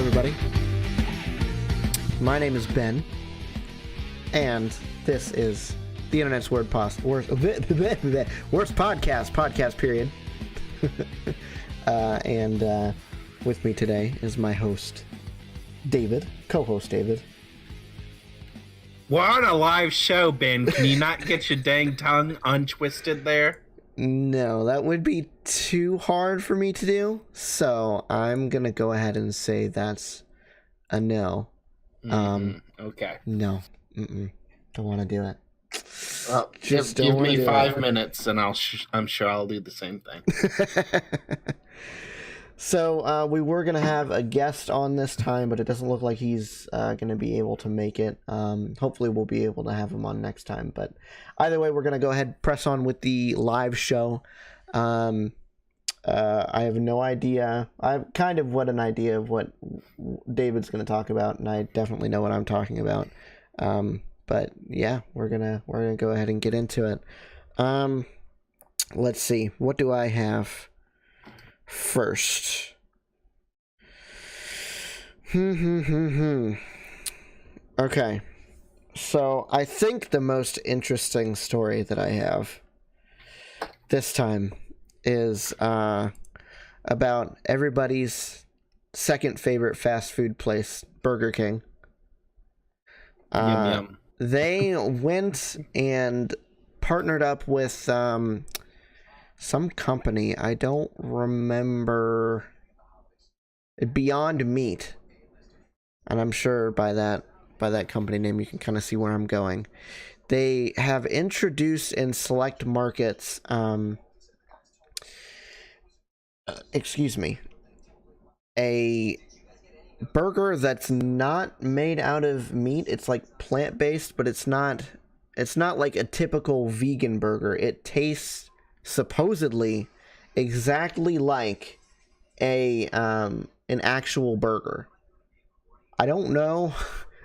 everybody. My name is Ben, and this is the internet's worst podcast period. And with me today is my host, David, co-host David. We're on a live show, Ben. Can you not get your dang tongue untwisted there? No, that would be too hard for me to do, so I'm gonna go ahead and say that's a no. Okay. No. Don't want to do it. Well, Just give don't wanna me do 5 it. minutes, and I'm sure I'll do the same thing. So we were gonna have a guest on this time, but it doesn't look like he's gonna be able to make it. Hopefully we'll be able to have him on next time. But either way, we're gonna go ahead and press on with the live show. I have no idea. I have kind of an idea of what David's gonna talk about, and I definitely know what I'm talking about. But yeah, we're gonna go ahead and get into it. Let's see. What do I have first? Okay. So I think the most interesting story that I have this time is about everybody's second favorite fast food place, Burger King. Yum, yum. They went and partnered up with some company. I don't remember. Beyond Meat. And I'm sure by that company name you can kind of see where I'm going. They have introduced in select markets a burger that's not made out of meat. It's like plant-based, but it's not like a typical vegan burger. It tastes supposedly exactly like an actual burger. I don't know.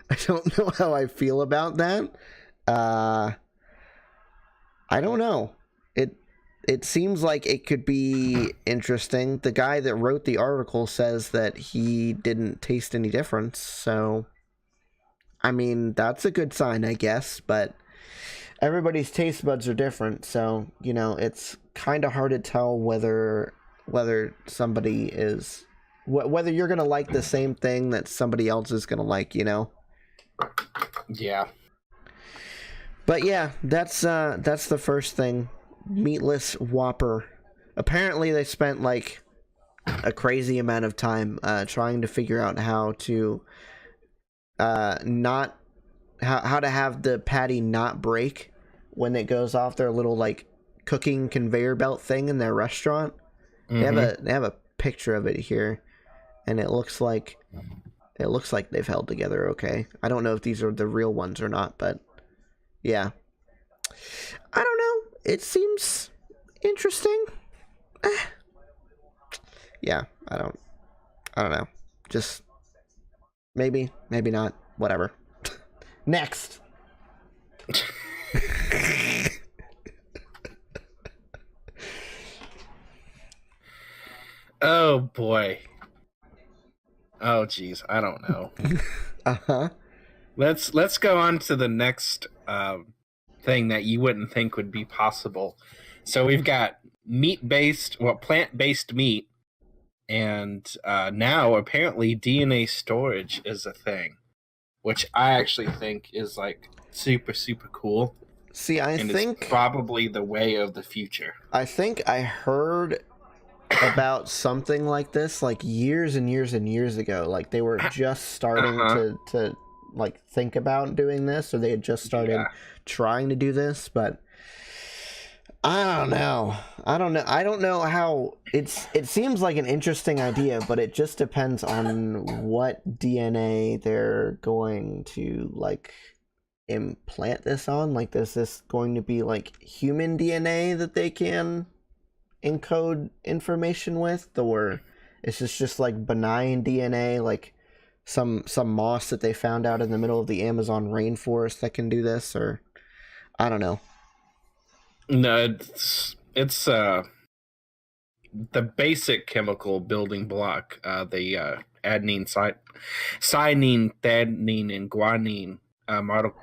I don't know how I feel about that. I don't know. It seems like it could be interesting. The guy that wrote the article says that he didn't taste any difference. So, I mean, that's a good sign, I guess. But everybody's taste buds are different. So, you know, it's kind of hard to tell whether somebody is... whether you're going to like the same thing that somebody else is going to like, you know? Yeah. But yeah, that's the first thing. Meatless Whopper. Apparently they spent like a crazy amount of time trying to figure out how to how to have the patty not break when it goes off their little like cooking conveyor belt thing in their restaurant. Mm-hmm. They have a picture of it here, and it looks like they've held together okay. I don't know if these are the real ones or not, but yeah. I don't know. It seems interesting. Yeah, I don't know. Just maybe not. Whatever. Next. Oh boy. Oh geez, I don't know. Uh-huh. Let's go on to the next thing that you wouldn't think would be possible. So we've got plant-based meat, and now apparently DNA storage is a thing, which I actually think is like super, super cool. See, I think it's probably the way of the future. I think I heard about something like this like years and years and years ago. Like they were just starting to like think about doing this, or they had just started trying to do this, but I don't know how it seems like an interesting idea, but it just depends on what DNA they're going to like implant this on. Like, is this going to be like human DNA that they can encode information with, or is this just like benign DNA, like some moss that they found out in the middle of the Amazon rainforest that can do this? Or I don't know. No, it's the basic chemical building block, the adenine, cyanine, threonine, and guanine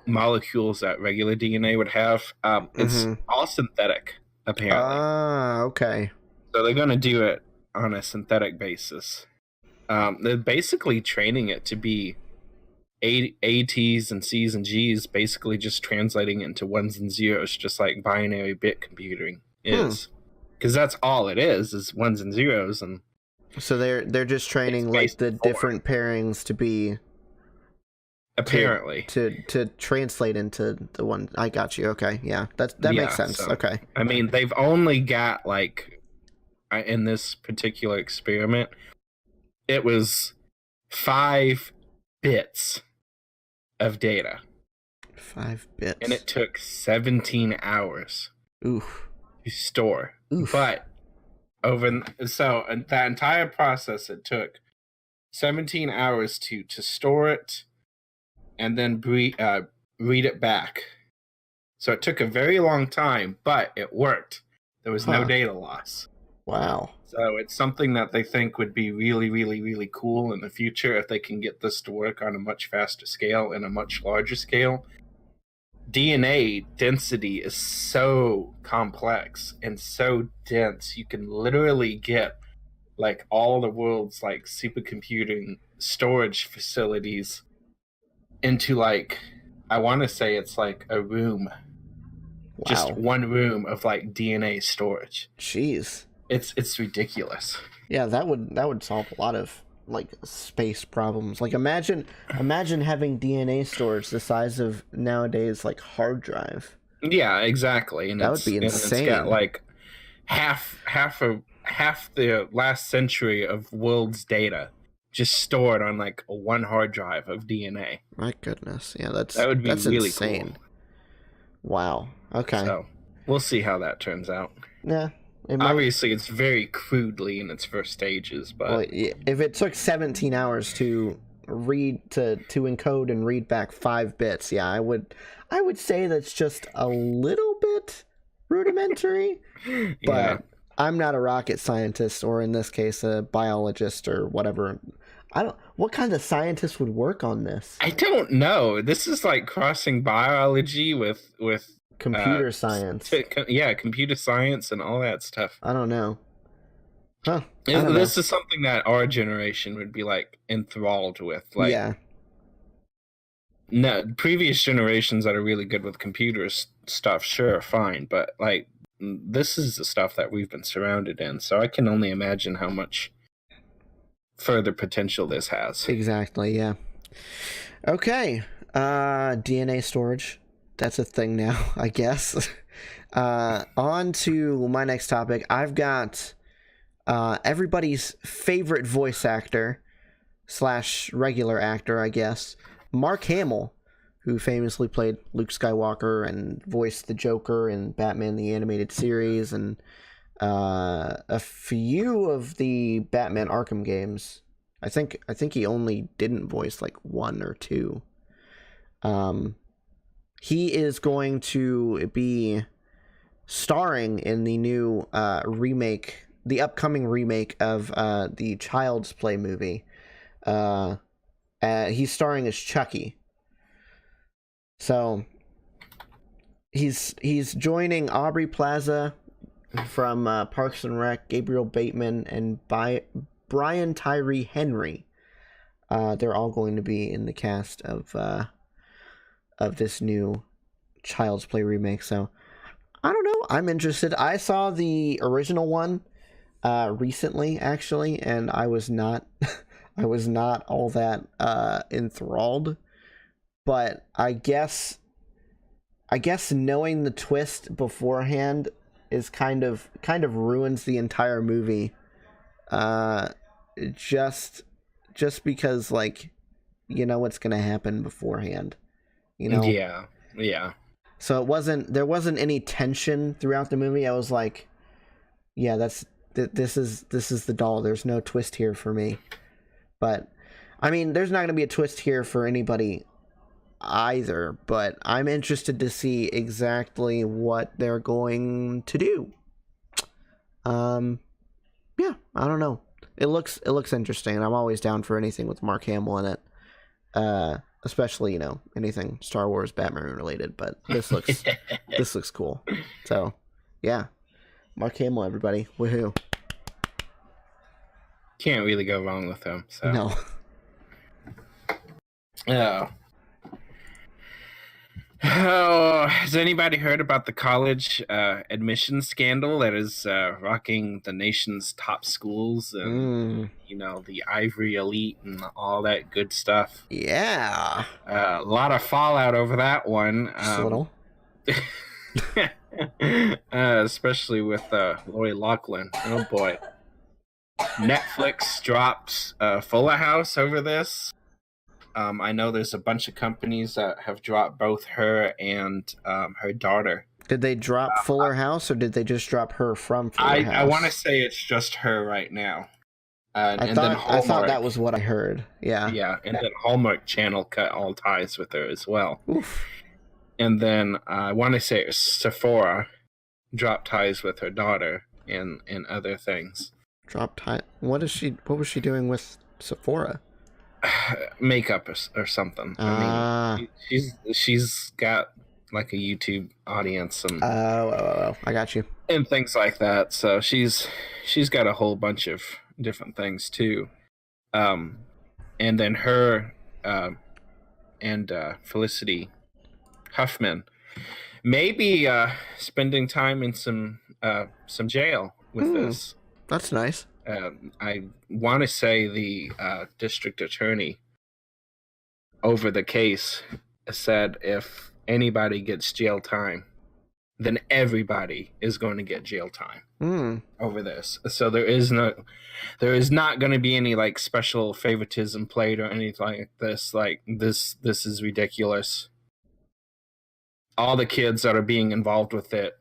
molecules that regular DNA would have. It's all synthetic, apparently. Ah, okay. So they're going to do it on a synthetic basis. They're basically training it to be ATs and Cs and Gs, basically just translating it into ones and zeros, just like binary bit computing is. Because that's all it is ones and zeros. And so they're just training like the different pairings to be apparently to translate into the one. I got you. Okay, yeah, that makes sense. So, okay, I mean, they've only got like in this particular experiment, it was 5 bits of data. 5 bits, and it took 17 hours. Oof. To store. Oof. But that entire process, it took 17 hours to store it and then read it back. So it took a very long time, but it worked. There was no data loss. Wow. So it's something that they think would be really, really, really cool in the future if they can get this to work on a much faster scale and a much larger scale. DNA density is so complex and so dense. You can literally get like all the world's like supercomputing storage facilities into like, I want to say it's like a room. Wow. Just one room of like DNA storage. Jeez. It's ridiculous. Yeah, that would solve a lot of like space problems. Like imagine having DNA storage the size of nowadays like hard drive. Yeah, exactly. And that would be insane. It's got like half the last century of world's data just stored on like one hard drive of DNA. My goodness. Yeah, that would be really insane. Cool. Wow. Okay. So we'll see how that turns out. Yeah. Obviously, it's very crudely in its first stages, but well, if it took 17 hours to encode and read back 5 bits, yeah, I would say that's just a little bit rudimentary. Yeah. But I'm not a rocket scientist, or in this case, a biologist or whatever. What kind of scientist would work on this? I don't know. This is like crossing biology with computer science. Computer science and all that stuff. I don't know. Huh. This is something that our generation would be like enthralled with. Like, yeah. No, previous generations that are really good with computer stuff, sure, fine. But like, this is the stuff that we've been surrounded in. So I can only imagine how much further potential this has. Exactly, yeah. Okay. DNA storage. That's a thing now, I guess. On to my next topic. I've got everybody's favorite voice actor / regular actor, I guess, Mark Hamill, who famously played Luke Skywalker and voiced the Joker in Batman the Animated Series and a few of the Batman Arkham games. I think he only didn't voice like 1 or 2. He is going to be starring in the new remake, the upcoming remake of the Child's Play movie. He's starring as Chucky. So he's joining Aubrey Plaza from Parks and Rec, Gabriel Bateman, and Brian Tyree Henry. They're all going to be in the cast of this new Child's Play remake. So I don't know. I'm interested. I saw the original one recently, actually, and I was not all that enthralled. But I guess knowing the twist beforehand is kind of ruins the entire movie. Just because, like, you know what's gonna happen beforehand. You know? Yeah. So there wasn't any tension throughout the movie. I was like, yeah, this is the doll. There's no twist here for me. But I mean, there's not going to be a twist here for anybody either, but I'm interested to see exactly what they're going to do. I don't know. It looks interesting, and I'm always down for anything with Mark Hamill in it. Especially, you know, anything Star Wars, Batman related. But this looks cool. So, yeah, Mark Hamill, everybody, woohoo! Can't really go wrong with him. So. No. Oh. Oh, has anybody heard about the college admissions scandal that is rocking the nation's top schools and you know, the Ivory Elite and all that good stuff? Yeah. A lot of fallout over that one. Just a little. Especially with Lori Loughlin. Oh boy. Netflix dropped Fuller House over this. I know there's a bunch of companies that have dropped both her and her daughter. Did they drop Fuller House, or did they just drop her from Fuller House? I want to say it's just her right now. I thought that was what I heard. Yeah. Yeah, and then Hallmark Channel cut all ties with her as well. Oof. And then I want to say Sephora dropped ties with her daughter and other things. Drop tie. What was she doing with Sephora? Makeup or something. I mean, she's got like a YouTube audience and I got you, and things like that. So she's got a whole bunch of different things too. And then her and Felicity Huffman maybe spending time in some jail with this. That's nice. I want to say the district attorney over the case said if anybody gets jail time, then everybody is going to get jail time over this. So there is not going to be any like special favoritism played or anything like this. Like this is ridiculous. All the kids that are being involved with it.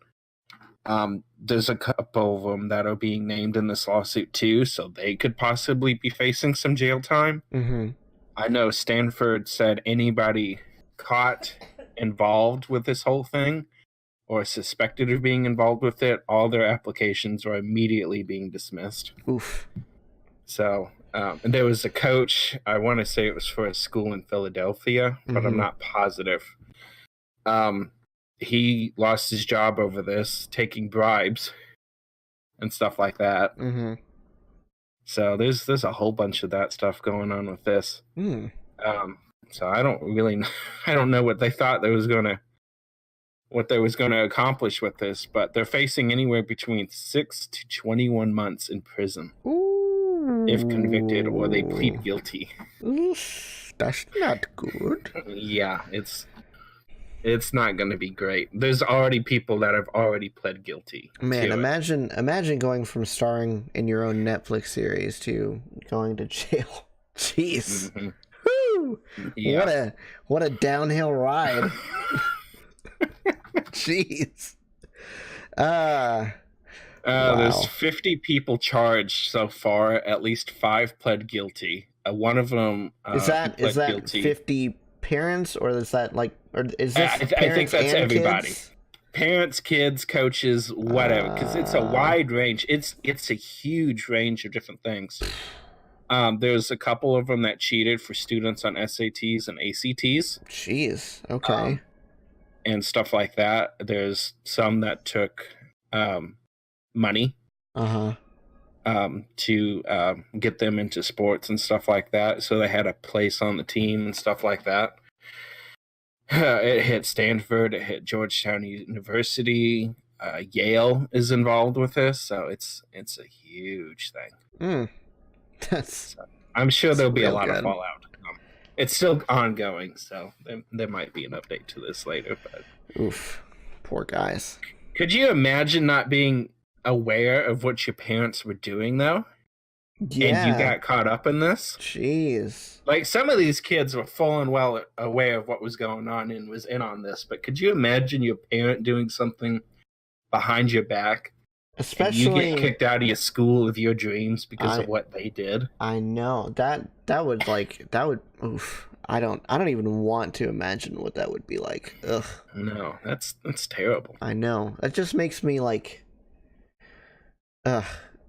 There's a couple of them that are being named in this lawsuit too, so they could possibly be facing some jail time. Mm-hmm. I know Stanford said anybody caught involved with this whole thing or suspected of being involved with it, all their applications are immediately being dismissed. Oof. So, and there was a coach, I want to say it was for a school in Philadelphia, but I'm not positive. He lost his job over this, taking bribes and stuff like that. Mm-hmm. So there's a whole bunch of that stuff going on with this. So I don't know what they thought they was gonna accomplish with this, but they're facing anywhere between 6 to 21 months in prison if convicted or they plead guilty. Oof, that's not good. Yeah, it's not going to be great. There's already people that have already pled guilty. Man, imagine going from starring in your own Netflix series to going to jail. Jeez. Mm-hmm. Woo! Yeah. What a downhill ride. Jeez. Wow. There's 50 people charged so far. At least 5 pled guilty. One of them is that guilty. 50 parents, or is that like, or is this I think that's everybody. Kids? Parents, kids, coaches, whatever, because it's a wide range. It's a huge range of different things. There's a couple of them that cheated for students on SATs and ACTs. Jeez. Okay. And stuff like that. There's some that took money to get them into sports and stuff like that. So they had a place on the team and stuff like that. It hit Stanford. It hit Georgetown University. Yale is involved with this, so it's a huge thing. I'm sure there'll be a lot of fallout. It's still ongoing, so there might be an update to this later. But oof, poor guys. Could you imagine not being aware of what your parents were doing, though? Yeah. And you got caught up in this? Jeez. Like, some of these kids were full and well aware of what was going on and was in on this, but could you imagine your parent doing something behind your back? Especially you get kicked out of your school of your dreams because of what they did. I know. That would oof. I don't even want to imagine what that would be like. Ugh. No, that's terrible. I know. That just makes me like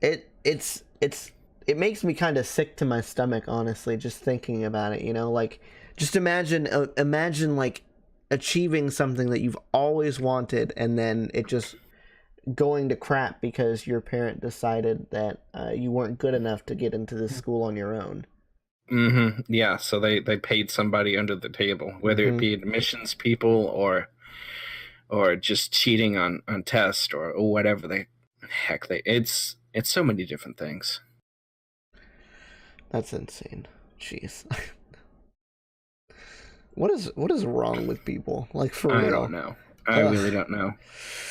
it's it makes me kind of sick to my stomach, honestly, just thinking about it. Like just imagine like achieving something that you've always wanted, and then it just going to crap because your parent decided that you weren't good enough to get into this school on your own. Mm-hmm. Yeah, so they paid somebody under the table, whether it be admissions people or just cheating on tests or whatever it's so many different things. That's insane. Jeez. What is wrong with people? Like, for real? I don't know. I really don't know.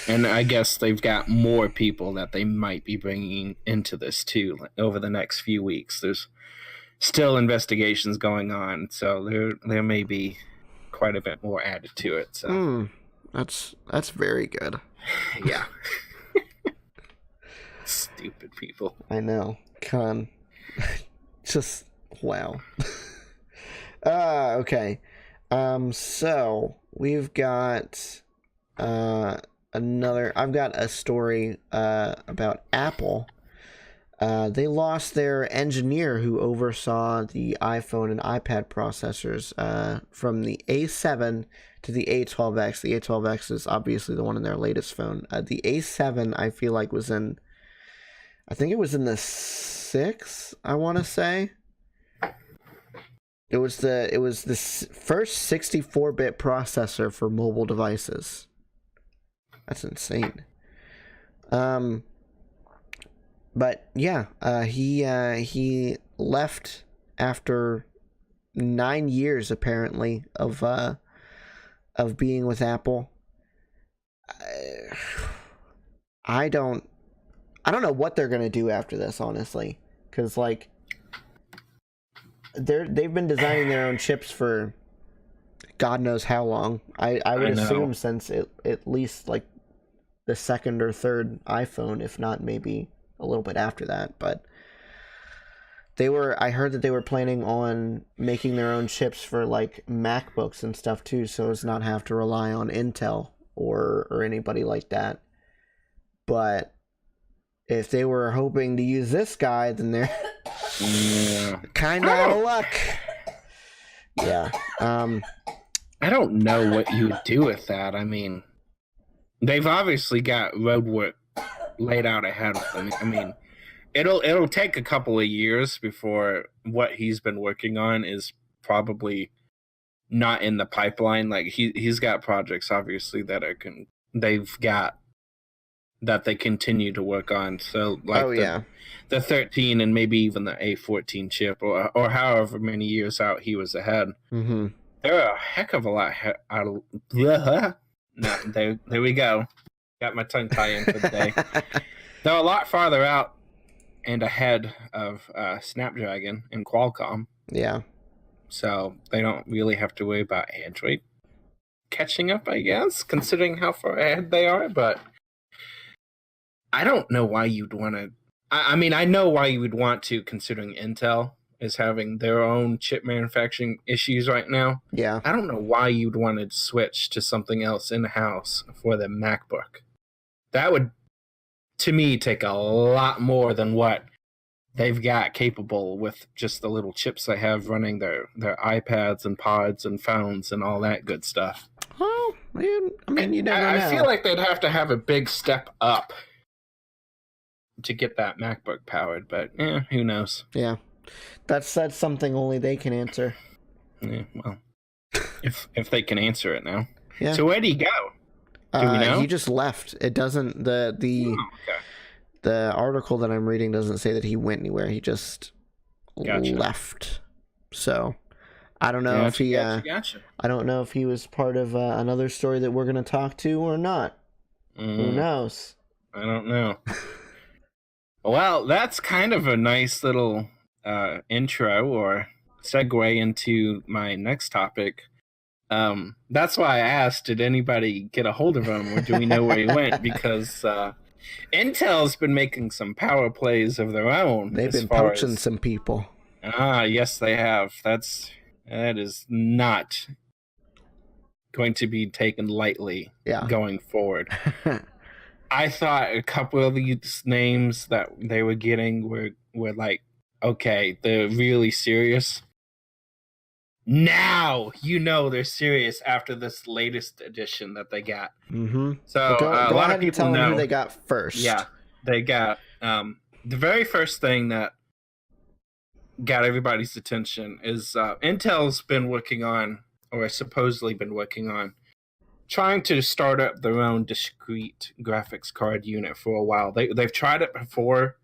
And I guess they've got more people that they might be bringing into this too over the next few weeks. There's still investigations going on, so there may be quite a bit more added to it. So that's very good. Yeah. Stupid people. I know. Just wow. Okay. So we've got I've got a story about Apple. They lost their engineer who oversaw the iPhone and iPad processors from the A7 to the A12X. The A12X is obviously the one in their latest phone. The A7, I feel like, I think it was in the 6, I want to say. It was the first 64-bit processor for mobile devices. That's insane. But yeah, he left after 9 years apparently of being with Apple. I don't know what they're gonna do after this, honestly, because like they've been designing their own chips for God knows how long. I would assume since at least like the second or third iPhone, if not maybe a little bit after that. But I heard that they were planning on making their own chips for like MacBooks and stuff too, so as not have to rely on Intel or anybody like that. But if they were hoping to use this guy, then they're kind of out of luck. Yeah. I don't know what you would do with that. I mean, they've obviously got roadwork laid out ahead of them. I mean, it'll take a couple of years before what he's been working on is probably not in the pipeline. Like he's got projects obviously that they've got that they continue to work on. So like the 13 and maybe even the A14 chip or however many years out he was ahead. Mm-hmm. They're a heck of a lot out of. No, there we go. Got my tongue tie in for the day. They're a lot farther out and ahead of Snapdragon and Qualcomm. Yeah. So they don't really have to worry about Android catching up, I guess, considering how far ahead they are. But I don't know why you'd want to. I mean, I know why you would want to, considering Intel is having their own chip manufacturing issues right now. Yeah. I don't know why you'd want to switch to something else in-house for the MacBook. That would, to me, take a lot more than what they've got capable with just the little chips they have running their iPads and pods and phones and all that good stuff. Oh, man, I mean, you never know. I feel like they'd have to have a big step up to get that MacBook powered, but who knows? Yeah. That's something only they can answer. Yeah, well, if they can answer it now. Yeah. So where did he go? Do we know? He just left. It doesn't the article that I'm reading doesn't say that he went anywhere. He just left. So I don't know if he I don't know if he was part of another story that we're going to talk to or not. Who knows? I don't know. Well, that's kind of a nice little intro or segue into my next topic. That's why I asked, did anybody get a hold of him or do we know where he went? Because Intel's been making some power plays of their own. They've been poaching some people. Yes, they have. That is not going to be taken lightly going forward. I thought a couple of these names that they were getting were we're like, okay, they're really serious. Now you know they're serious after this latest edition that they got. Mm-hmm. So Go a lot ahead of people and tell know them who they got first. Yeah, they got the very first thing that got everybody's attention is Intel's been working on, or supposedly been working on, trying to start up their own discrete graphics card unit for a while. They've tried it before,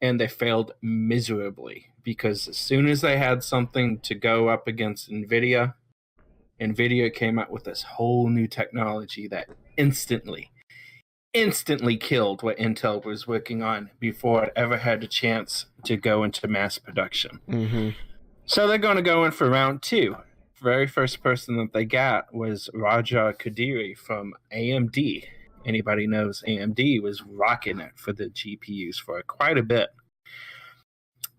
and they failed miserably because as soon as they had something to go up against NVIDIA came out with this whole new technology that instantly killed what Intel was working on before it ever had a chance to go into mass production. Mm-hmm. So they're going to go in for round 2. The very first person that they got was Raja Kodiri from AMD. Anybody knows AMD was rocking it for the GPUs for quite a bit.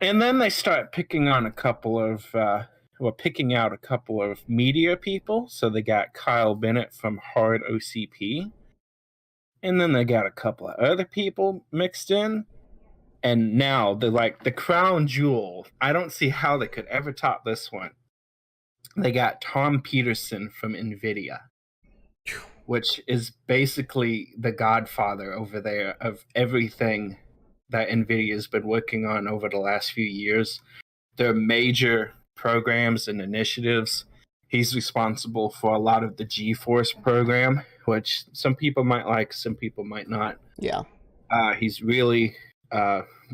And then they start picking out a couple of media people. So they got Kyle Bennett from Hard OCP. And then they got a couple of other people mixed in. And now the crown jewel. I don't see how they could ever top this one. They got Tom Peterson from NVIDIA, which is basically the godfather over there of everything that NVIDIA has been working on over the last few years. Their major programs and initiatives. He's responsible for a lot of the GeForce program, which some people might like, some people might not. Yeah. He's really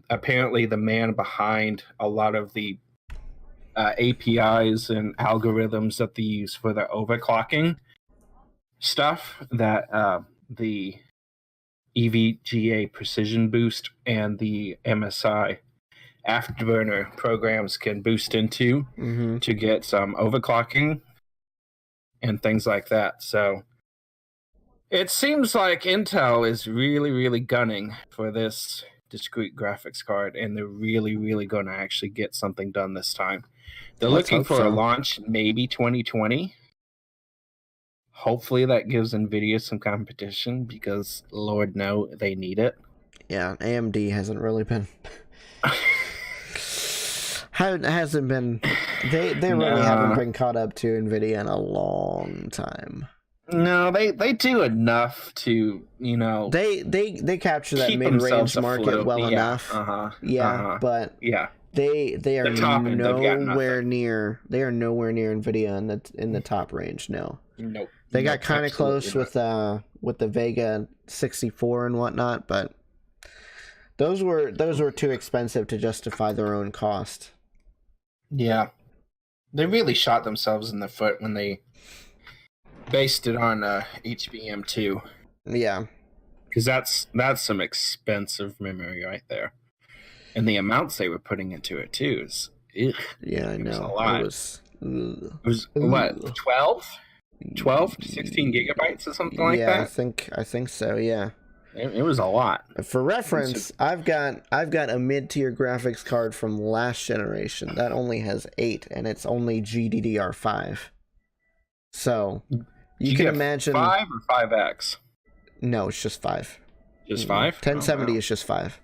apparently the man behind a lot of the APIs and algorithms that they use for their overclocking stuff that the EVGA Precision Boost and the MSI Afterburner programs can boost into to get some overclocking and things like that. So it seems like Intel is really, really gunning for this discrete graphics card, and they're really, really going to actually get something done this time. They're looking for a launch maybe 2020. Hopefully that gives NVIDIA some competition because, Lord, no, they need it. Yeah, AMD hasn't really been... hasn't been... They really haven't been caught up to NVIDIA in a long time. No, they do enough to, They capture that mid-range market well enough. But they are nowhere near NVIDIA in the top range. No. Nope. They got kind of close with the Vega 64 and whatnot, but those were too expensive to justify their own cost. Yeah. They really shot themselves in the foot when they based it on HBM2. Yeah. Because that's some expensive memory right there. And the amounts they were putting into it too is yeah, I know. Was a lot. It was what, 12 to 16 gigabytes or something like that? Yeah, I think so, yeah. It was a lot. For reference, I've got a mid-tier graphics card from last generation that only has 8, and it's only GDDR5. So you can imagine 5 or 5X. No, it's just 5. Just 5? 1070 is just 5.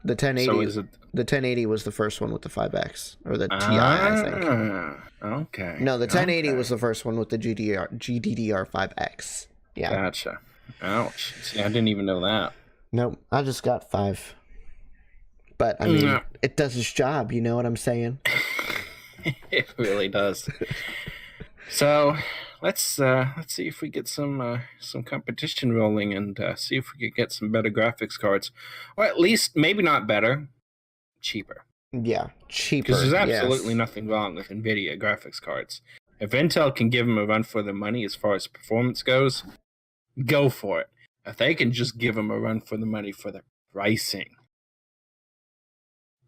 The 1080. So is it... The 1080 was the first one with the 5X or the Ti, I think. Okay. No, the 1080 was the first one with the GDDR5X. Yeah. Gotcha. Ouch. See, I didn't even know that. Nope, I just got 5. But I mean, it does its job. You know what I'm saying? It really does. So let's see if we get some competition rolling and see if we could get some better graphics cards, or at least maybe not better, cheaper. Yeah, cheaper. Because there's absolutely nothing wrong with NVIDIA graphics cards. If Intel can give them a run for their money as far as performance goes, go for it. If they can just give them a run for the money for the pricing,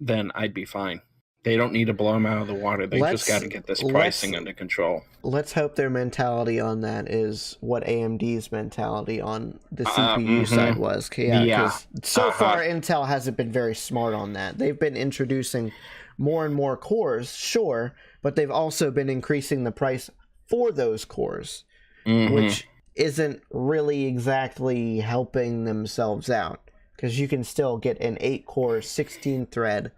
then I'd be fine. They don't need to blow them out of the water. They just got to get this pricing under control. Let's hope their mentality on that is what AMD's mentality on the CPU side was. Because so far, Intel hasn't been very smart on that. They've been introducing more and more cores, sure, but they've also been increasing the price for those cores, which isn't really exactly helping themselves out. because you can still get an 8-core, 16-thread,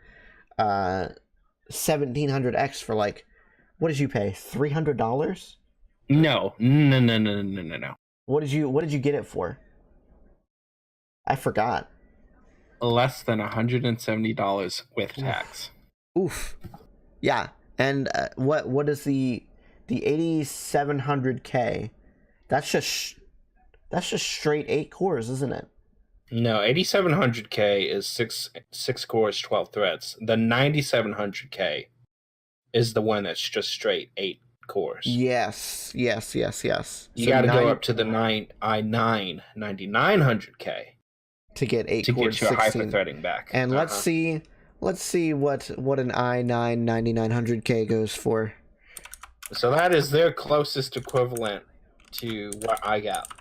1700X for like, what did you pay? $300? No. What did you get it for? I forgot. Less than $170 with tax. Oof. Yeah. And what is the 8700K? That's just straight 8 cores, isn't it? No, 8700K is six cores, 12 threads. The 9700K is the one that's just straight 8 cores. Yes. You got to go up to the 9900K to get 8 to cores, get your 16. hyper-threading back. And let's see what an i9 9900K goes for. So that is their closest equivalent to what I got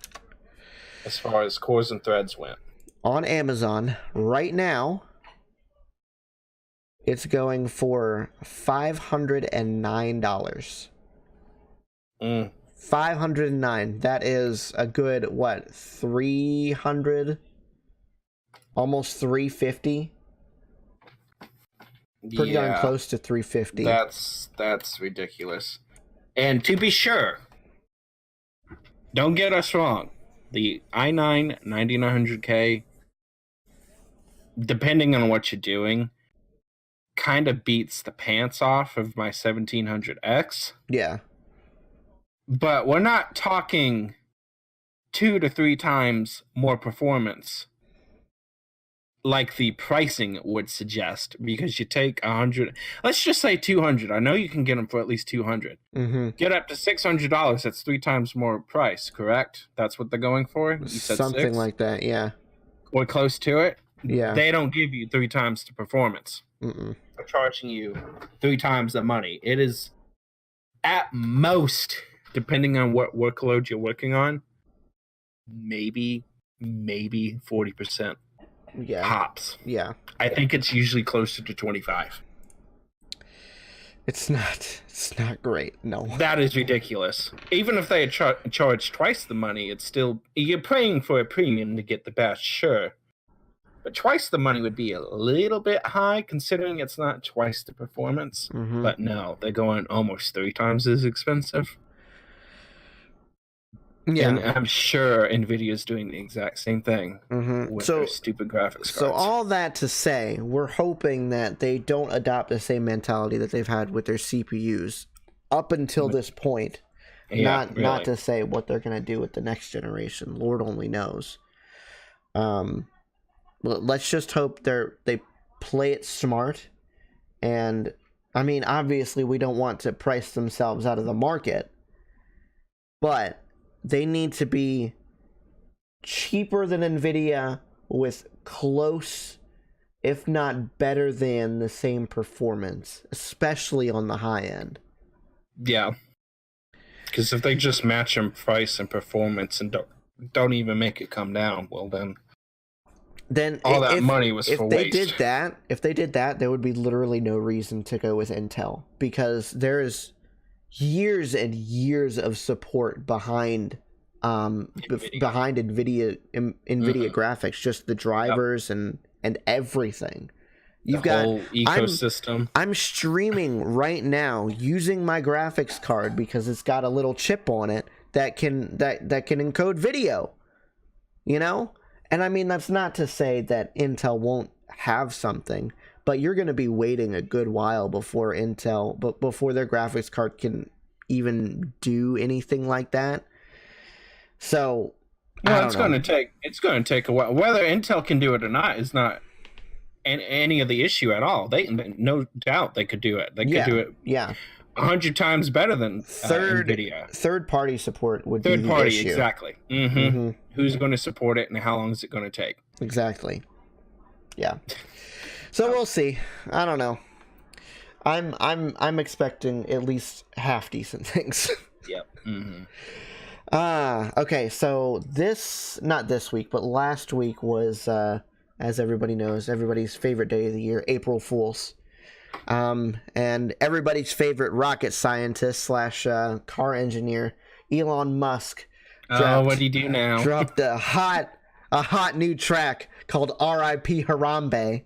as far as cores and threads went. On Amazon right now, it's going for $509. $509. That is a good, what, 300, almost 350. Pretty darn close to 350. That's ridiculous. And to be sure, don't get us wrong, the i9 9900K, depending on what you're doing, kind of beats the pants off of my 1700X. Yeah. But we're not talking 2 to 3 times more performance like the pricing would suggest, because you take 100, let's just say 200. I know you can get them for at least 200. Mm-hmm. Get up to $600. That's 3 times more price, correct? That's what they're going for? You said something 6? like that, yeah. Or close to it? Yeah. They don't give you 3 times the performance. Mm-mm. They're charging you 3 times the money. It is at most, depending on what workload you're working on, maybe 40%. Yeah. Hops. Yeah. I think it's usually closer to 25. It's not great. No. That is ridiculous. Even if they had charged twice the money, it's still, you're paying for a premium to get the best, sure. But twice the money would be a little bit high, considering it's not twice the performance. Mm-hmm. But no, they're going almost 3 times as expensive. Yeah. And I'm sure NVIDIA's doing the exact same thing with their stupid graphics cards. So all that to say, we're hoping that they don't adopt the same mentality that they've had with their CPUs up until this point. Yeah, not to say what they're going to do with the next generation. Lord only knows. Let's just hope they play it smart. And, I mean, obviously we don't want to price themselves out of the market. But they need to be cheaper than NVIDIA with close, if not better than, the same performance, especially on the high end. Yeah. Because if they just match them price and performance and don't even make it come down, well then all that money was for waste. If they did that, there would be literally no reason to go with Intel, because there's years and years of support behind NVIDIA graphics, just the drivers and everything. You've got whole ecosystem. I'm streaming right now using my graphics card because it's got a little chip on it that can encode video. You know? And I mean, that's not to say that Intel won't have something, but you're going to be waiting a good while before before their graphics card can even do anything like that. So, it's going to take a while. Whether Intel can do it or not is not any of the issue at all. They no doubt they could do it. They could do it. 100 times better than NVIDIA. Third-party support would be the Third-party, issue. exactly. Mm-hmm. Mm-hmm. Who's going to support it, and how long is it going to take? Exactly. Yeah. So we'll see. I don't know. I'm expecting at least half decent things. Yep. Mm-hmm. Okay. So not this week, but last week was, as everybody knows, everybody's favorite day of the year, April Fool's. And everybody's favorite rocket scientist / car engineer, Elon Musk. What do you do now? Dropped a hot a hot new track called R.I.P. Harambe.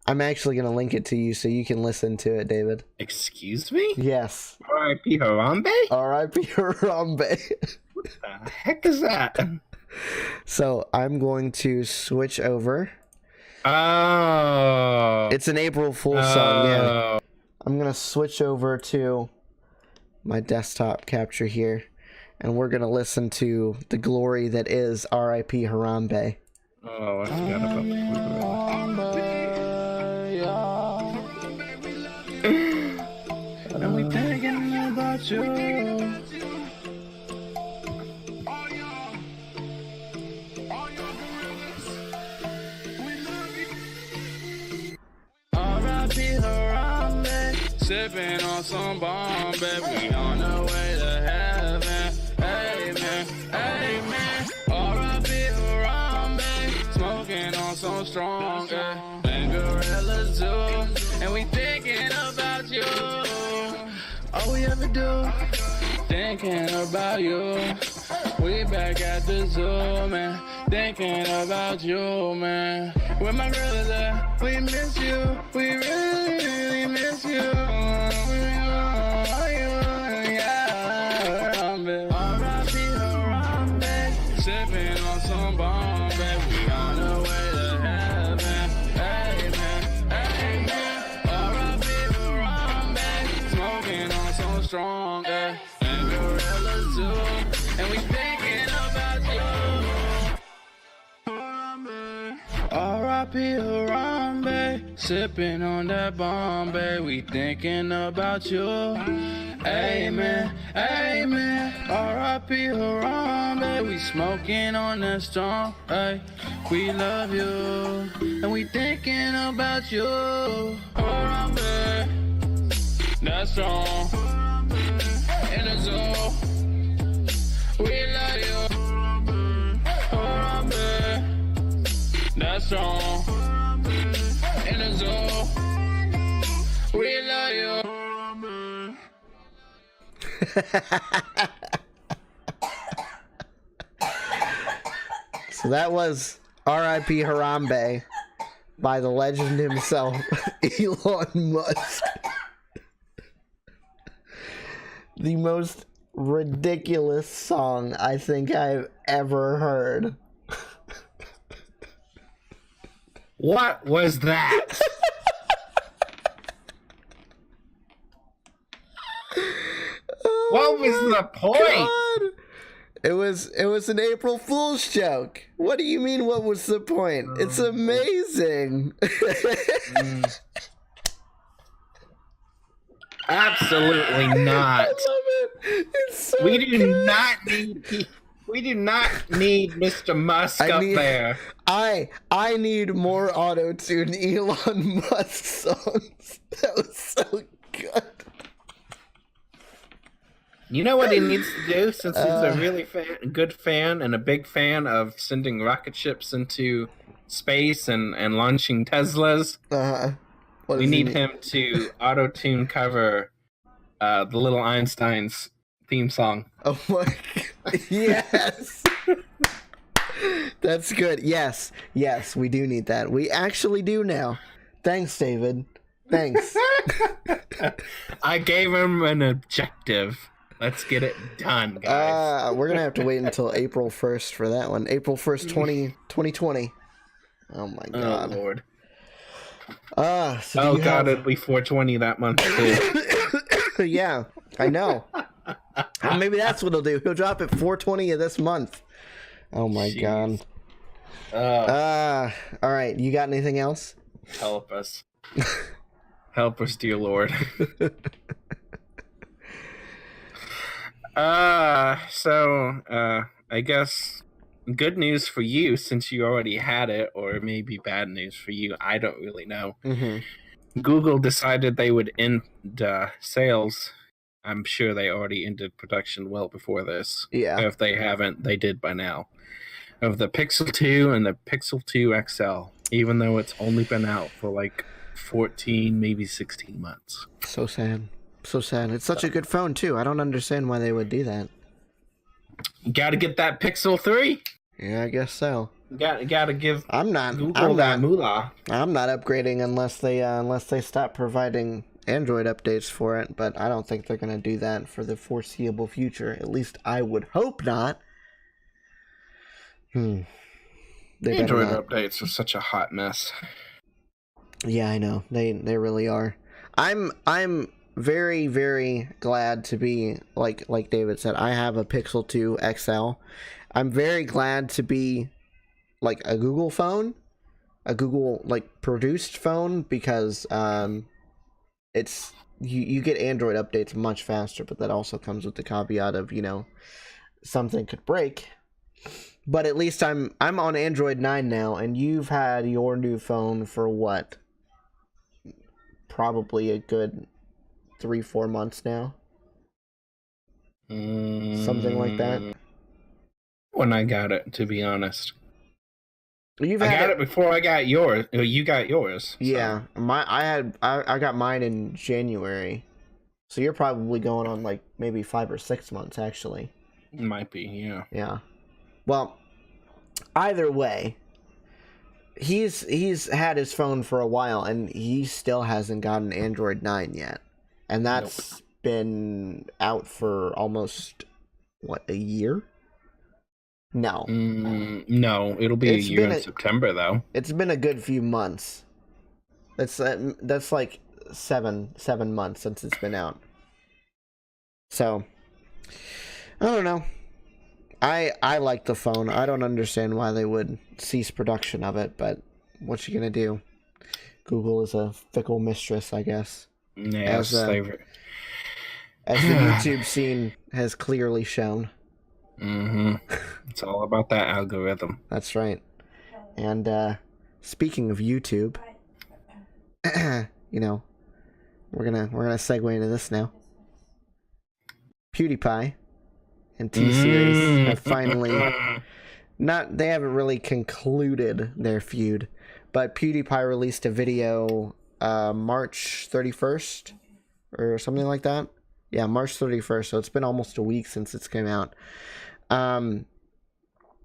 I'm actually going to link it to you so you can listen to it, David. Excuse me? Yes. R.I.P. Harambe? R.I.P. Harambe. What the heck is that? So I'm going to switch over. Oh. It's an April Fool's song, yeah. I'm going to switch over to my desktop capture here, and we're going to listen to the glory that is R.I.P. Harambe. Oh, I forgot about that. And we thinking about you. R.I.P. Harambe, sipping on some Bombay. We on the way to heaven. Amen, amen. R.I.P. Harambe, smoking on some stronger than Gorilla Zoo. And we thinking about you. All we ever do, thinking about you. We back at the zoo, man. Thinking about you, man. Where my girl is at, we miss you. We really, really miss you. Yeah, R.I.P. Harambe, sipping on some Bombay. We on the way to heaven. Amen, amen. R.I.P. Harambe, smoking on some stronger and Gorilla Zoo. And we thinking about you. R.I.P. Harambe, sipping on that Bombay. We thinking about you. Amen, amen. R.I.P. Harambe, we smoking on that strong. Ay, we love you, and we thinking about you. Harambe, that's strong. In the zoo. We love you, Harambe. That's strong. In the zoo. We love you. So that was R.I.P. Harambe by the legend himself, Elon Musk. The most ridiculous song I think I've ever heard. What was that? Oh What was my the point? God. It was an April Fool's joke. What do you mean, what was the point? It's amazing. Absolutely not. I love it. It's so We do good. not need. We do not need Mr. Musk up there. I need more auto-tune Elon Musk songs. That was so good. You know what he needs to do, since he's a really good fan and a big fan of sending rocket ships into space and launching Teslas? What We does he need him to auto-tune cover the Little Einsteins theme song. Oh my God. Yes. That's good. Yes, we do need that. We actually do now. Thanks, David. Thanks. I gave him an objective. Let's get it done, guys. We're gonna have to wait until April 1st for that one. April 1st, 2020. Oh my God. Oh Lord. So God, it'll be 420 that month too. Yeah, I know. Maybe that's what he'll do. He'll drop it 420 of this month. Oh my Jeez. God. All right. You got anything else? Help us. Help us, dear Lord. I guess good news for you, since you already had it, or maybe bad news for you. I don't really know. Mm-hmm. Google decided they would end sales. I'm sure they already ended production well before this. Yeah. If they haven't, they did by now. Of the Pixel 2 and the Pixel 2 XL, even though it's only been out for like 14, maybe 16 months. So sad. So sad. It's such a good phone, too. I don't understand why they would do that. You gotta get that Pixel 3. Yeah, I guess so. Gotta give I'm not. Google that moolah. I'm not upgrading unless they stop providing Android updates for it. But I don't think they're gonna do that for the foreseeable future. At least I would hope not. They better Android not. updates are such a hot mess. Yeah, I know. They really are. I'm very, very glad to be like David said, I have a Pixel 2 XL. I'm very glad to be like a Google phone, a Google like produced phone, because it's you get Android updates much faster, but that also comes with the caveat of, you know, something could break. But at least I'm on Android 9 now, and you've had your new phone for what? Probably a good 3-4 months now. Something like that. When I got it, to be honest. I got it before I got yours. You got yours. So. Yeah, I got mine in January. So you're probably going on like maybe 5 or 6 months actually. It might be, yeah. Yeah. Well, either way, he's had his phone for a while, and he still hasn't gotten Android 9 yet. And that's been out for almost, what, a year? No. No, it'll be a year in September, though. It's been a good few months. That's like seven months since it's been out. So, I don't know. I like the phone. I don't understand why they would cease production of it, but what you gonna do? Google is a fickle mistress, I guess. Yeah, as the YouTube scene has clearly shown. It's all about that algorithm. That's right. And speaking of YouTube, you know, we're gonna segue into this now. PewDiePie and T-Series have finally they haven't really concluded their feud, but PewDiePie released a video March 31st or something like that. Yeah, March 31st, so it's been almost a week since it's came out.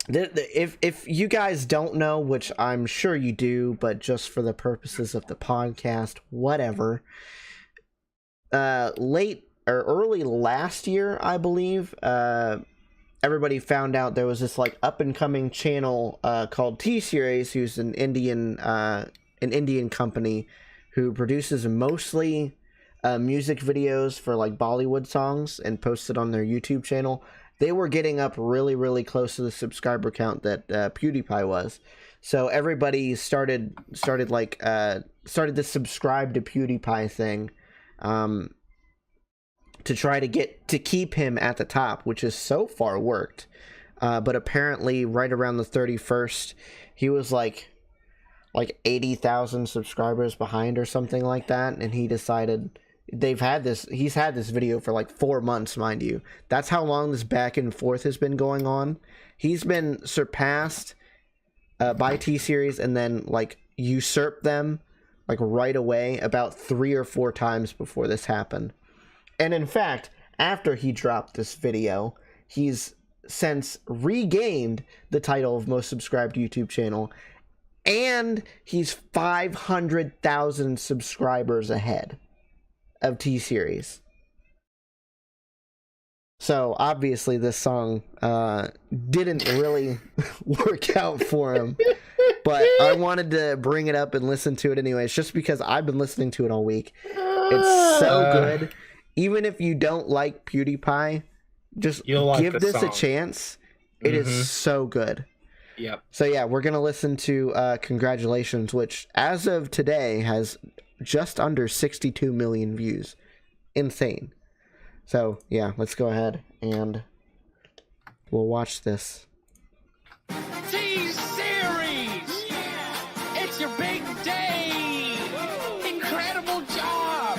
If you guys don't know, which I'm sure you do, but just for the purposes of the podcast, whatever. Late or early last year, I believe, everybody found out there was this like up and coming channel called T-Series, who's an Indian company who produces mostly music videos for like Bollywood songs and posts it on their YouTube channel. They were getting up really, really close to the subscriber count that PewDiePie was. So everybody started to subscribe to PewDiePie thing, to try to keep him at the top, which has so far worked. But apparently, right around the 31st, he was like 80,000 subscribers behind or something like that, and he decided. He's had this video for like 4 months, mind you. That's how long this back and forth has been going on. He's been surpassed by T-Series and then like usurped them like right away about 3 or 4 times before this happened. And in fact, after he dropped this video, he's since regained the title of most subscribed YouTube channel, and he's 500,000 subscribers ahead of T-Series. So obviously this song didn't really work out for him, but I wanted to bring it up and listen to it anyways, just because I've been listening to it all week. It's so good. Even if you don't like PewDiePie, just give this a chance. It is so good. Yep. So yeah, we're gonna listen to Congratulations, which as of today has just under 62 million views. Insane. So yeah, let's go ahead and we'll watch this. T-Series! It's your big day! Incredible job!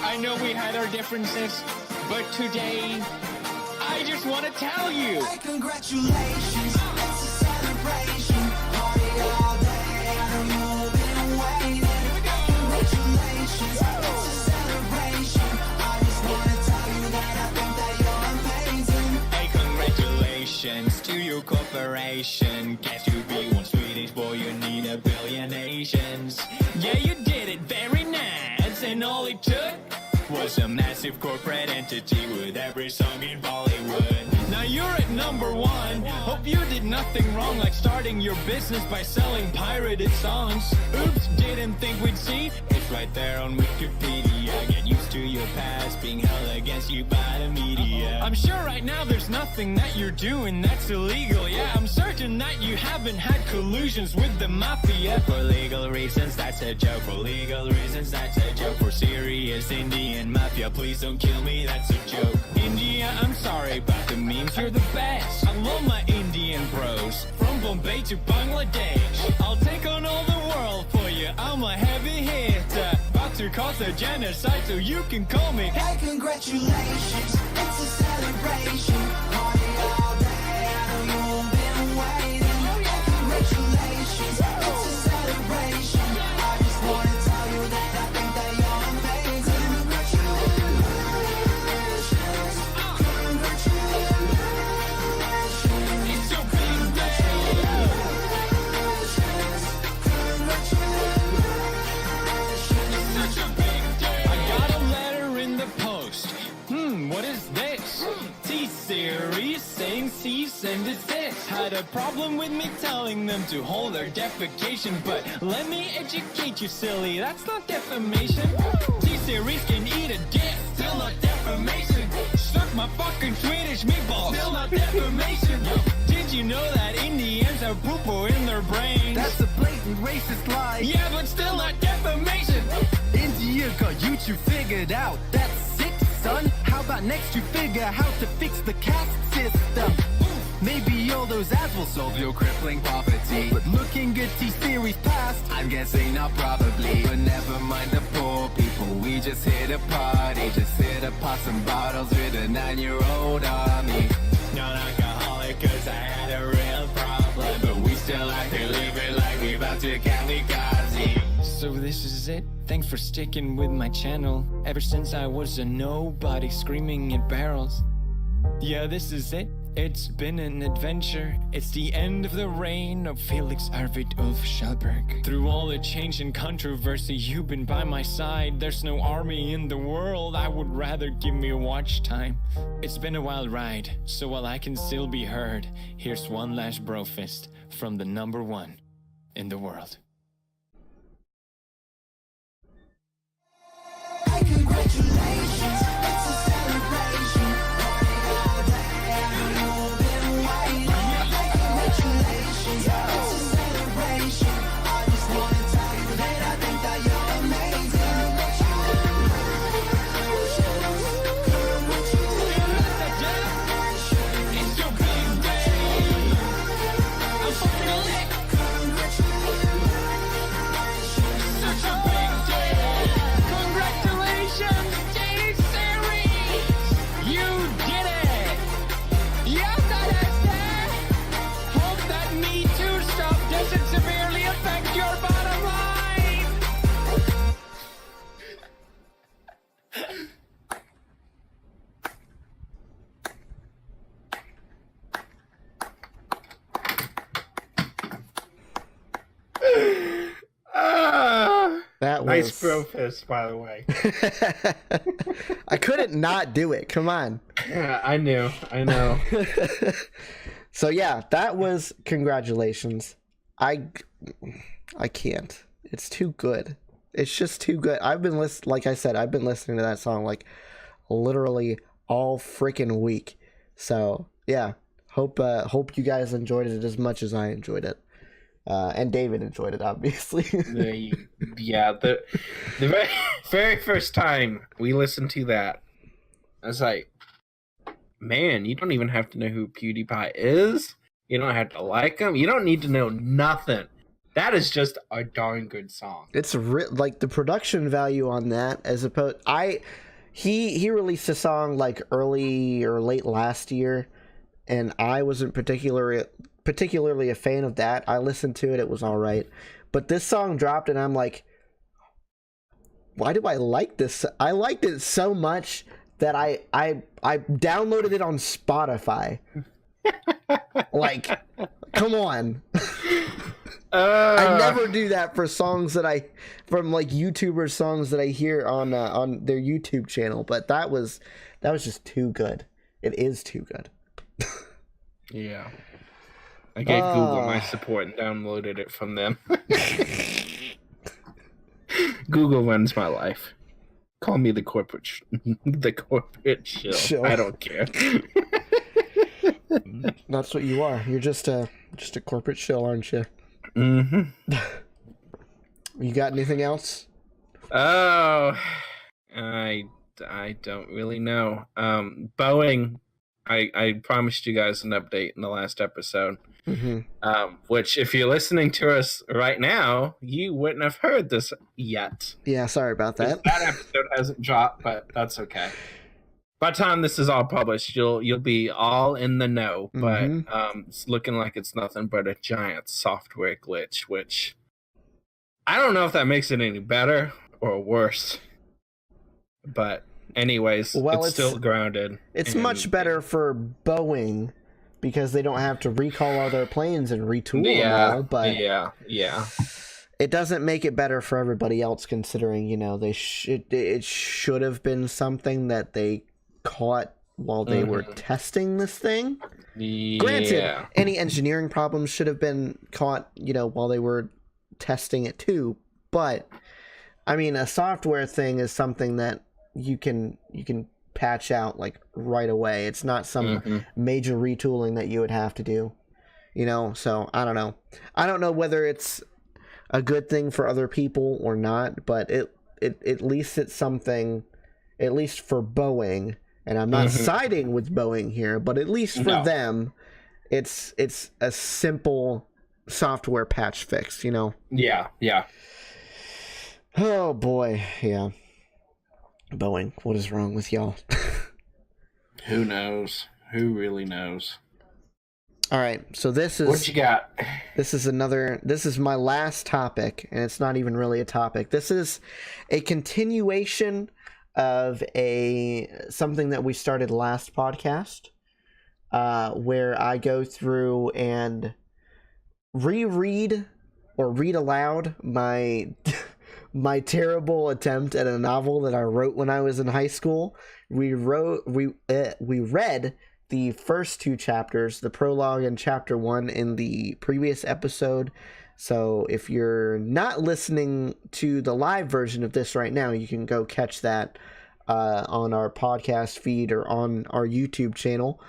I know we had our differences, but today, I just want to tell you. Hey, congratulations, it's a celebration. Party all day, I'm moving away. Congratulations, it's a celebration. I just want to tell you that I think that you're amazing. Hey, congratulations. Congratulations to your corporation. Guess to be one Swedish boy, you need a billion nations. Yeah, you did it very nice, and all it took was a massive corporate entity with every song in Bollywood. Now you're at number one. Hope you did nothing wrong, like starting your business by selling pirated songs. Oops, didn't think we'd see. It's right there on Wikipedia. Get used to your past being held against you by the media. I'm sure right now there's nothing that you're doing that's illegal. Yeah, I'm certain that you haven't had collusions with the mafia. For legal reasons, that's a joke. For legal reasons, that's a joke. For serious Indian mafia, please don't kill me, that's a joke. India, I'm sorry about the memes, you're the best. I love my Indian bros, from Bombay to Bangladesh. I'll take on all the world for you, I'm a heavy hitter. About to cause a genocide, so you can call me. Hey, congratulations, it's a celebration. Party all day, I know you've been waiting. Hey, congratulations, it's a celebration. I just wanna tell you that I think that you're amazing. Congratulations, congratulations. It's your big day. Such a big day. I got a letter in the post. What is this? T-Series saying cease and desist. Had a problem with me telling them to hold their defecation, but let me educate you, silly, that's not defamation. T-Series can eat a dick, still not defamation. Suck my fucking Swedish meatballs, still not defamation. Did you know that Indians have poo-poo in their brains? That's a blatant racist lie. Yeah, but still not defamation. India got YouTube figured out. That's sick, son. How about next you figure how to fix the caste system? Maybe all those ads will solve your crippling poverty. But looking at T-Series past, I'm guessing not probably. But never mind the poor people, we just hit a party. Just hit a pop some bottles with a 9-year-old army. Non-alcoholic cause I had a real problem, but we still like to live it like we about to kamikaze. So this is it. Thanks for sticking with my channel ever since I was a nobody screaming at barrels. Yeah, this is it. It's been an adventure. It's the end of the reign of Felix Arvid Ulf Schallberg. Through all the change and controversy, you've been by my side. There's no army in the world. I would rather give me watch time. It's been a wild ride, so while I can still be heard, here's one last brofist from the number one in the world. Hey, congratulations, it's a celebration. Party all day, I know you've been waiting. Hey, congratulations, it's a celebration. I just wanna tell you that I think that you're amazing. It's your big day. I'm fucking lit. Such a big day. Congratulations, T-Series. You did it. Hope that Me Too stuff doesn't severely affect your bottom line. That was Nice bro fist, by the way. I couldn't not do it. Come on. I know. So yeah, that was congratulations. I can't. It's too good. It's just too good. Like I said, I've been listening to that song like literally all freaking week. So yeah, hope you guys enjoyed it as much as I enjoyed it. And David enjoyed it, obviously. The very, very first time we listened to that, I was like, man, you don't even have to know who PewDiePie is. You don't have to like him. You don't need to know nothing. That is just a darn good song. It's like the production value on that, as opposed, he released a song like early or late last year, and I wasn't particularly a fan of that. I listened to it, it was all right, but this song dropped, and I'm like, why do I like this? I liked it so much that I downloaded it on Spotify. Like, come on. I Uh, never do that for songs that from like YouTuber songs that I hear on their YouTube channel, but that was just too good. It is too good. Yeah. I gave Google my Ah. support and downloaded it from them. Google runs my life. Call me the corporate the corporate shill. Shill. I don't care. That's what you are. You're just a corporate shill, aren't you? Mm-hmm. You got anything else? Oh, I don't really know. Boeing, I promised you guys an update in the last episode. Mm-hmm. Which, if you're listening to us right now, you wouldn't have heard this yet. Yeah, sorry about that. That episode hasn't dropped, but that's okay. By the time this is all published, you'll be all in the know. But it's looking like it's nothing but a giant software glitch, which I don't know if that makes it any better or worse. But anyways, Well, it's still grounded. It's and- much better for Boeing because they don't have to recall all their planes and retool them all, but yeah. it doesn't make it better for everybody else considering, it should have been something that they caught while they were testing this thing. Granted, Yeah. any engineering problems should have been caught, while they were testing it too, but I mean, a software thing is something that you can patch out like right away. It's not some major retooling that you would have to do, so I don't know. I don't know whether it's a good thing for other people or not, but it at least it's something, at least for Boeing, and I'm not siding with Boeing here, but at least for No. them, it's a simple software patch fix, Yeah. Oh boy, yeah. Boeing, what is wrong with y'all? Who knows? Who really knows? All right, so this What you got? this is my last topic, and it's not even really a topic. This is a continuation of something that we started last podcast, where I go through and reread or read aloud my my terrible attempt at a novel that I wrote when I was in high school. We read the first two chapters, the prologue and chapter 1, in the previous episode. So if you're not listening to the live version of this right now, you can go catch that on our podcast feed or on our YouTube channel.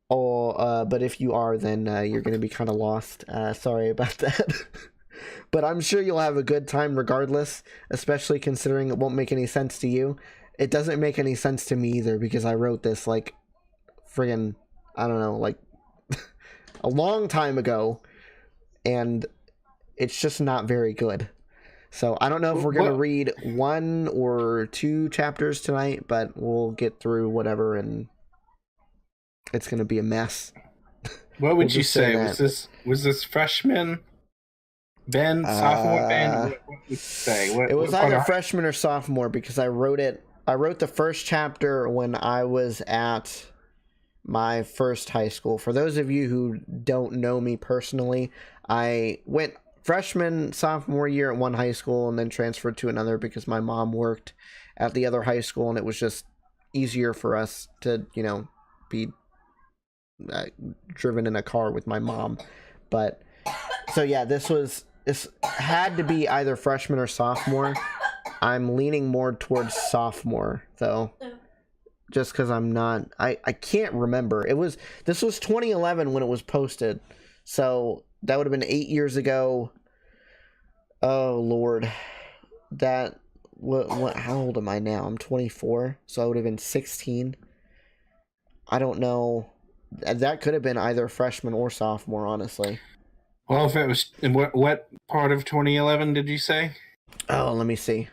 But if you are, then you're going to be kind of lost. Sorry about that. But I'm sure you'll have a good time regardless, especially considering it won't make any sense to you. It doesn't make any sense to me either, because I wrote this like friggin', I don't know, like a long time ago, and it's just not very good. So I don't know if we're going to read 1 or 2 chapters tonight, but we'll get through whatever, and it's going to be a mess. What would We'll you just say say? Was this freshman Ben, sophomore Ben? What would you say? It was either freshman or sophomore, because I wrote the first chapter when I was at my first high school. For those of you who don't know me personally, I went freshman, sophomore year at one high school and then transferred to another because my mom worked at the other high school, and it was just easier for us to, be driven in a car with my mom. But so yeah, this had to be either freshman or sophomore. I'm leaning more towards sophomore though, just because I can't remember. This was 2011 when it was posted, so that would have been 8 years ago. Oh Lord, what? How old am I now? I'm 24, so I would have been 16. I don't know. That could have been either freshman or sophomore, honestly. Well, if it was in what part of 2011 did you say? Oh, let me see.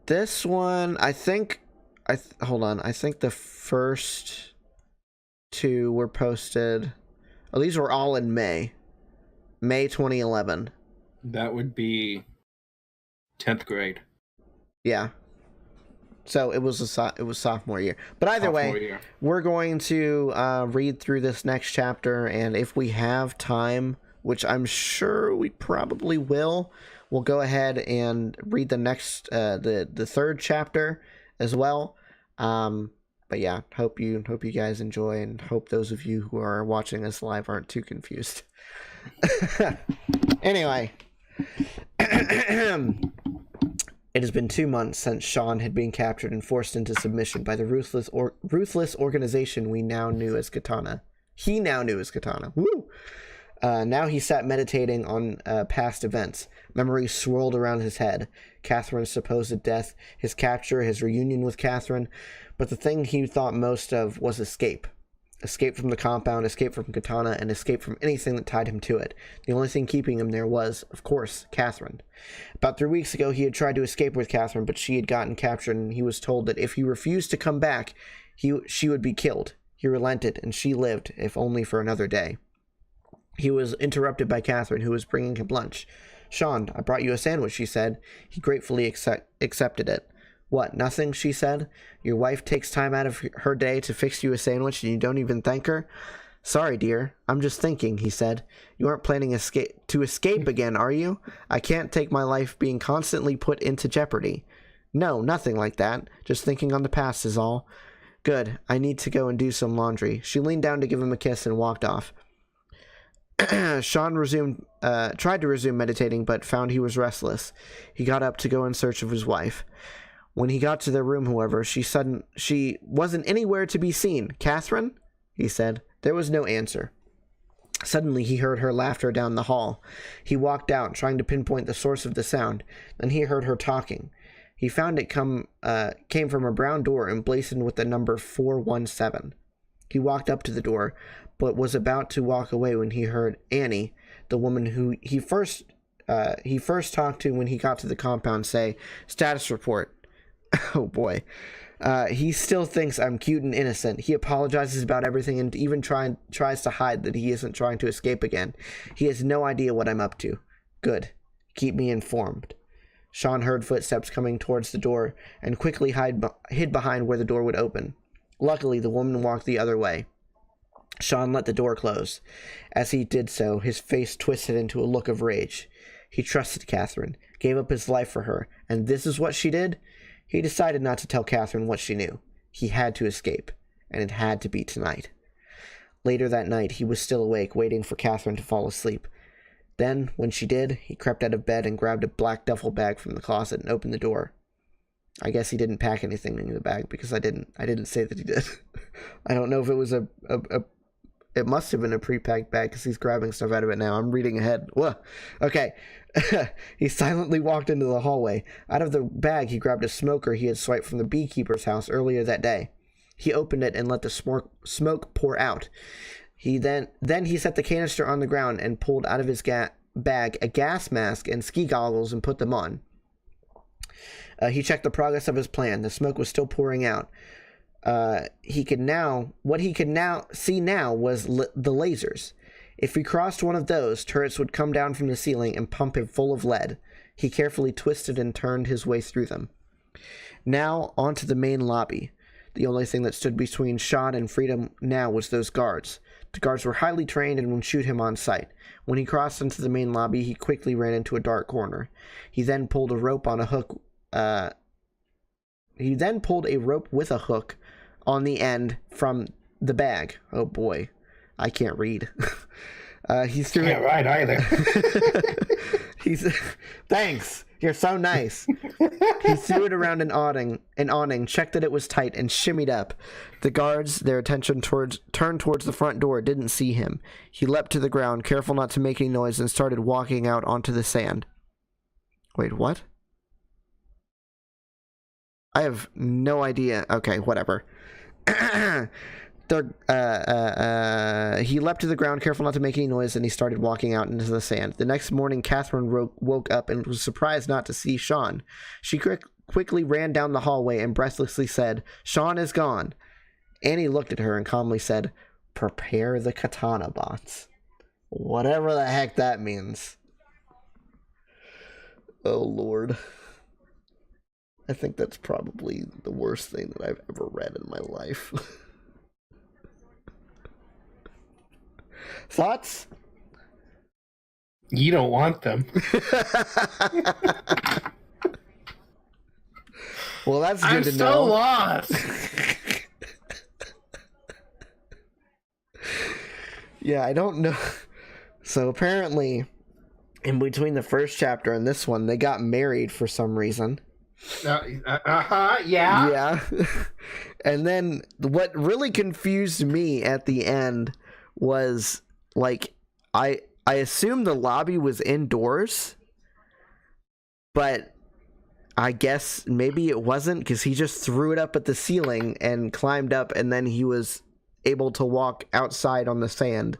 This one, I think. Hold on. I think the first 2 were posted. Oh, these were all in May 2011. That would be 10th grade. Yeah. So it was it was sophomore year. But either Sophomore way, year. we're going to read through this next chapter, and if we have time, which I'm sure we probably will, we'll go ahead and read the next the third chapter as well. But yeah, hope you guys enjoy, and hope those of you who are watching us live aren't too confused. Anyway, it has been 2 months since Sean had been captured and forced into submission by the ruthless organization we now knew as Katana. He now knew as Katana. Woo! Now he sat meditating on past events. Memories swirled around his head. Catherine's supposed death, his capture, his reunion with Catherine. But the thing he thought most of was escape. Escape from the compound, escape from Katana, and escape from anything that tied him to it. The only thing keeping him there was, of course, Catherine. About 3 weeks ago, he had tried to escape with Catherine, but she had gotten captured, and he was told that if he refused to come back, she would be killed. He relented, and she lived, if only for another day. He was interrupted by Catherine, who was bringing him lunch. "Sean, I brought you a sandwich," she said. He gratefully accepted it. "What, nothing?" she said. "Your wife takes time out of her day to fix you a sandwich and you don't even thank her?" "Sorry, dear. I'm just thinking," he said. "You aren't planning to escape again, are you? I can't take my life being constantly put into jeopardy." "No, nothing like that. Just thinking on the past is all." "Good. I need to go and do some laundry." She leaned down to give him a kiss and walked off. Sean tried to resume meditating, but found he was restless. He got up to go in search of his wife. When he got to their room, however, she wasn't anywhere to be seen. "Catherine?" he said. There was no answer. Suddenly, he heard her laughter down the hall. He walked out, trying to pinpoint the source of the sound. Then he heard her talking. He found it came from a brown door emblazoned with the number 417. He walked up to the door, but was about to walk away when he heard Annie, the woman who he first talked to when he got to the compound, say, "Status report." Oh boy. "He still thinks I'm cute and innocent. He apologizes about everything and even tries to hide that he isn't trying to escape again. He has no idea what I'm up to." "Good. Keep me informed." Sean heard footsteps coming towards the door and quickly hid behind where the door would open. Luckily, the woman walked the other way. Sean let the door close. As he did so, his face twisted into a look of rage. He trusted Catherine, gave up his life for her, and this is what she did? He decided not to tell Catherine what she knew. He had to escape, and it had to be tonight. Later that night, he was still awake, waiting for Catherine to fall asleep. Then, when she did, he crept out of bed and grabbed a black duffel bag from the closet and opened the door. I guess he didn't pack anything in the bag because I didn't say that he did. I don't know if it was it must have been a pre-packed bag because he's grabbing stuff out of it now. I'm reading ahead. Whoa. Okay. He silently walked into the hallway. Out of the bag, he grabbed a smoker he had swiped from the beekeeper's house earlier that day. He opened it and let the smoke pour out. Then he set the canister on the ground and pulled out of his bag a gas mask and ski goggles and put them on. He checked the progress of his plan. The smoke was still pouring out. What he could now see was the lasers. If he crossed one of those, turrets would come down from the ceiling and pump him full of lead. He carefully twisted and turned his way through them. Now, onto the main lobby. The only thing that stood between Sean and freedom now was those guards. The guards were highly trained and would shoot him on sight. When he crossed into the main lobby, he quickly ran into a dark corner. He then pulled a rope on a hook. He then pulled a rope with a hook on the end from the bag. Oh boy, I can't read. He threw Can't it. ride either. Thanks. You're so nice. He threw it around an awning, checked that it was tight, and shimmied up. The guards, their attention turned towards the front door, didn't see him. He leapt to the ground, careful not to make any noise, and started walking out onto the sand. Wait, what? I have no idea. Okay, whatever. He leapt to the ground, careful not to make any noise, and he started walking out into the sand. The next morning, Catherine woke up and was surprised not to see Sean. She quickly ran down the hallway and breathlessly said, "Sean is gone." Annie looked at her and calmly said, "Prepare the katana bots." Whatever the heck that means. Oh, Lord. I think that's probably the worst thing that I've ever read in my life. Thoughts? You don't want them. Well, that's good I'm to so know. lost. Yeah, I don't know. So apparently, in between the first chapter and this one, they got married for some reason. Yeah. Yeah. And then what really confused me at the end was, like, I assumed the lobby was indoors, but I guess maybe it wasn't, because he just threw it up at the ceiling and climbed up, and then he was able to walk outside on the sand.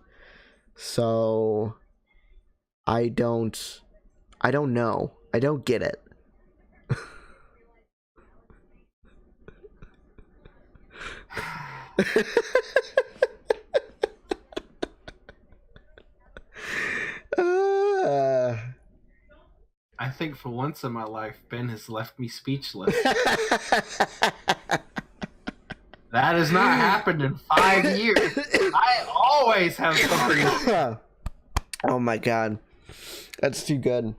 So I don't know. I don't get it. I think for once in my life, Ben has left me speechless. That has not happened in 5 years. I always have something. Oh my god. That's too good.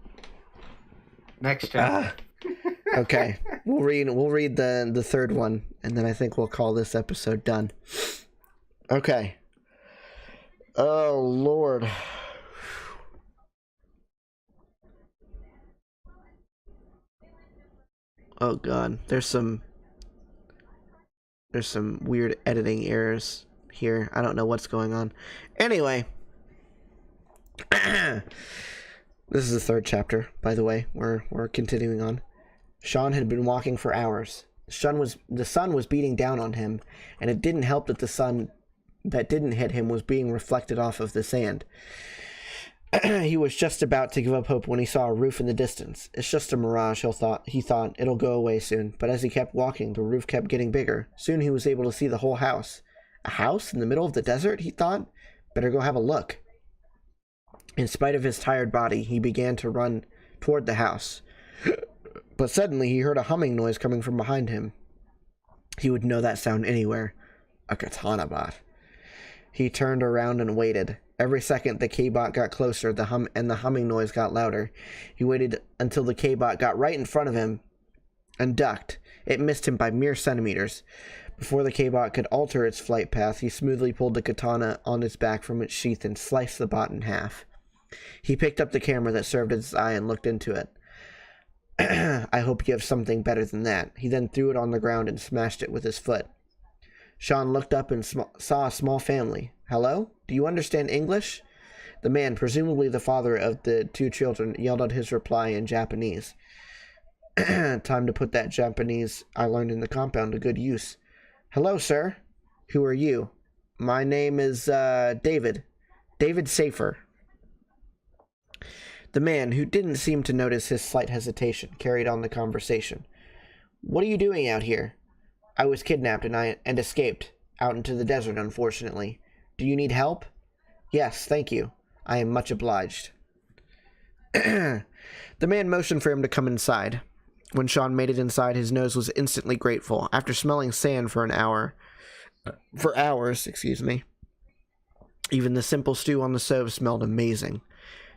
Next chapter. Okay. We'll read the third one, and then I think we'll call this episode done. Okay. Oh Lord. Oh god. There's some weird editing errors here. I don't know what's going on. Anyway. This is the third chapter, by the way. We're continuing on. Sean had been walking for hours. The sun was beating down on him, and it didn't help that the sun that didn't hit him was being reflected off of the sand. He was just about to give up hope when he saw a roof in the distance. It's just a mirage, he thought. It'll go away soon. But as he kept walking, the roof kept getting bigger. Soon he was able to see the whole house. A house in the middle of the desert, he thought? Better go have a look. In spite of his tired body, he began to run toward the house. But suddenly he heard a humming noise coming from behind him. He would know that sound anywhere. A katana bot. He turned around and waited. Every second the K-bot got closer, the humming noise got louder. He waited until the K-bot got right in front of him and ducked. It missed him by mere centimeters. Before the K-bot could alter its flight path, he smoothly pulled the katana on its back from its sheath and sliced the bot in half. He picked up the camera that served as his eye and looked into it. I hope you have something better than that. He then threw it on the ground and smashed it with his foot. Sean looked up and saw a small family. Hello? Do you understand English? The man, presumably the father of the two children, yelled out his reply in Japanese. Time to put that Japanese I learned in the compound to good use. Hello, sir. Who are you? My name is, David. David Safer. The man, who didn't seem to notice his slight hesitation, carried on the conversation. What are you doing out here? I was kidnapped and escaped. Out into the desert, unfortunately. Do you need help? Yes, thank you. I am much obliged. The man motioned for him to come inside. When Sean made it inside, his nose was instantly grateful. After smelling sand for hours, even the simple stew on the stove smelled amazing.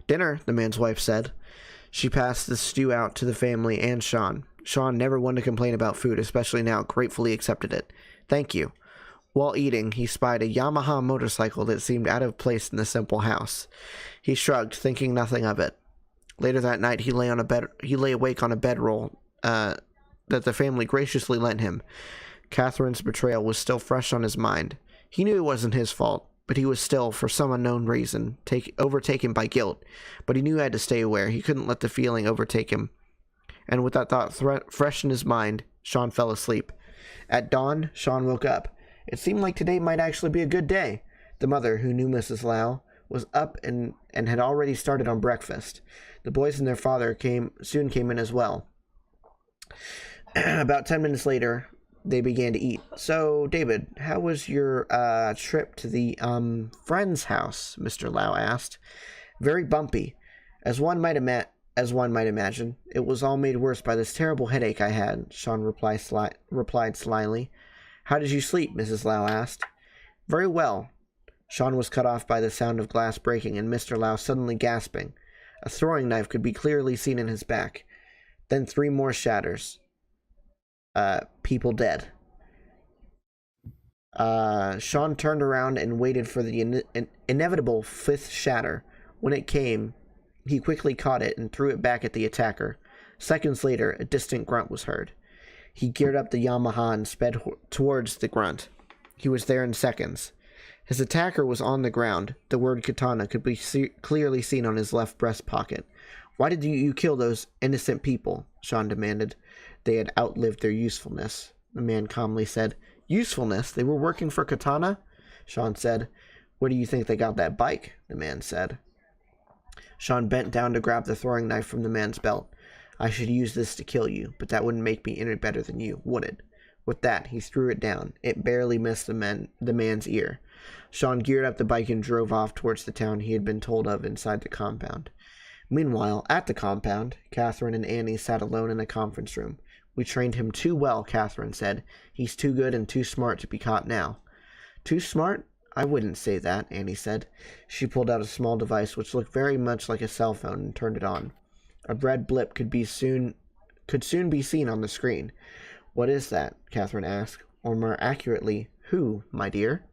Dinner, the man's wife said. She passed the stew out to the family and Sean. Sean, never one to complain about food, especially now, gratefully accepted it. Thank you. While eating, he spied a Yamaha motorcycle that seemed out of place in the simple house. He shrugged, thinking nothing of it. Later that night, he lay awake on a bedroll that the family graciously lent him. Catherine's betrayal was still fresh on his mind. He knew it wasn't his fault, but he was still, for some unknown reason, overtaken by guilt. But he knew he had to stay aware. He couldn't let the feeling overtake him. And with that thought fresh in his mind, Sean fell asleep. At dawn, Sean woke up. It seemed like today might actually be a good day. The mother, who knew Mrs. Lau, was up and had already started on breakfast. The boys and their father soon came in as well. About 10 minutes later, they began to eat. So, David, how was your trip to the friend's house? Mr. Lau asked. Very bumpy. As one might as one might imagine. It was all made worse by this terrible headache I had, Sean replied slyly. How did you sleep? Mrs. Lau asked. Very well. Sean was cut off by the sound of glass breaking and Mr. Lau suddenly gasping. A throwing knife could be clearly seen in his back. Then 3 more shatters. People dead. Sean turned around and waited for the inevitable 5th shatter. When it came, he quickly caught it and threw it back at the attacker. Seconds later, a distant grunt was heard. He geared up the Yamaha and sped towards the grunt. He was there in seconds. His attacker was on the ground. The word katana could be clearly seen on his left breast pocket. Why did you kill those innocent people? Sean demanded. They had outlived their usefulness. The man calmly said, Usefulness? They were working for Katana? Sean said. Where do you think they got that bike? The man said. Sean bent down to grab the throwing knife from the man's belt. I should use this to kill you, but that wouldn't make me any better than you, would it? With that, he threw it down. It barely missed the man's ear. Sean geared up the bike and drove off towards the town he had been told of inside the compound. Meanwhile, at the compound, Catherine and Annie sat alone in a conference room. We trained him too well, Catherine said. He's too good and too smart to be caught now. Too smart? I wouldn't say that, Annie said. She pulled out a small device which looked very much like a cell phone and turned it on. A red blip could soon be seen on the screen. What is that? Catherine asked. Or more accurately, who, my dear?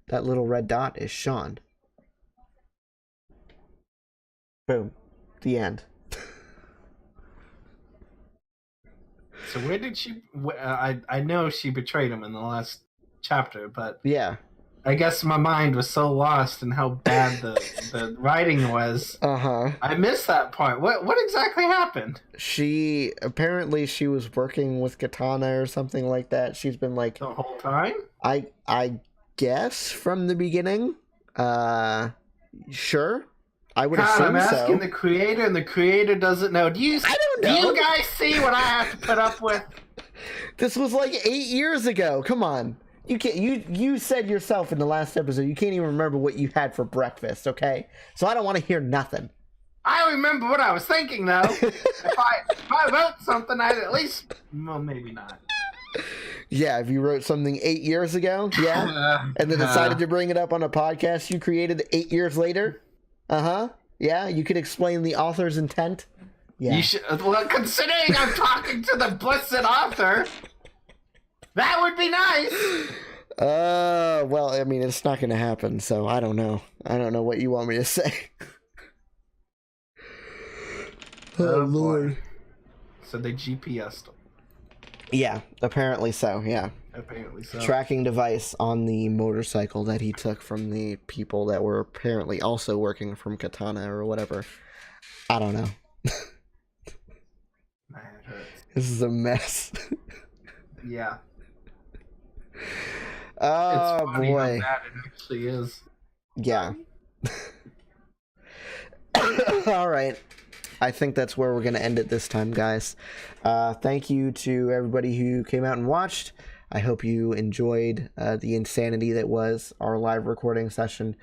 That little red dot is Sean. Boom. The end. So where did she... I know she betrayed him in the last chapter, but... Yeah. I guess my mind was so lost in how bad the writing was. Uh-huh. I missed that part. What exactly happened? She was working with Katana or something like that. She's been like... The whole time? I guess from the beginning. Sure. I would assume so. I'm asking the creator, and the creator doesn't know. I don't know. Do you guys see what I have to put up with? This was like 8 years ago. Come on. You can't. You said yourself in the last episode you can't even remember what you had for breakfast. Okay, so I don't want to hear nothing. I remember what I was thinking though. if I wrote something, I'd at least. Well, maybe not. Yeah, if you wrote something 8 years ago, yeah, and then decided to bring it up on a podcast you created 8 years later. Yeah, you could explain the author's intent. Yeah. You should. Well, considering I'm talking to the blessed author. That would be nice. Well, I mean, it's not going to happen, so I don't know. I don't know what you want me to say. Oh, Lord. So they GPS'd him. Yeah, apparently so, yeah. Apparently so. Tracking device on the motorcycle that he took from the people that were apparently also working from Katana or whatever. I don't know. My head hurts. This is a mess. Yeah. Oh, it's funny boy. How bad it actually is. Yeah. All right. I think that's where we're going to end it this time, guys. Thank you to everybody who came out and watched. I hope you enjoyed the insanity that was our live recording session.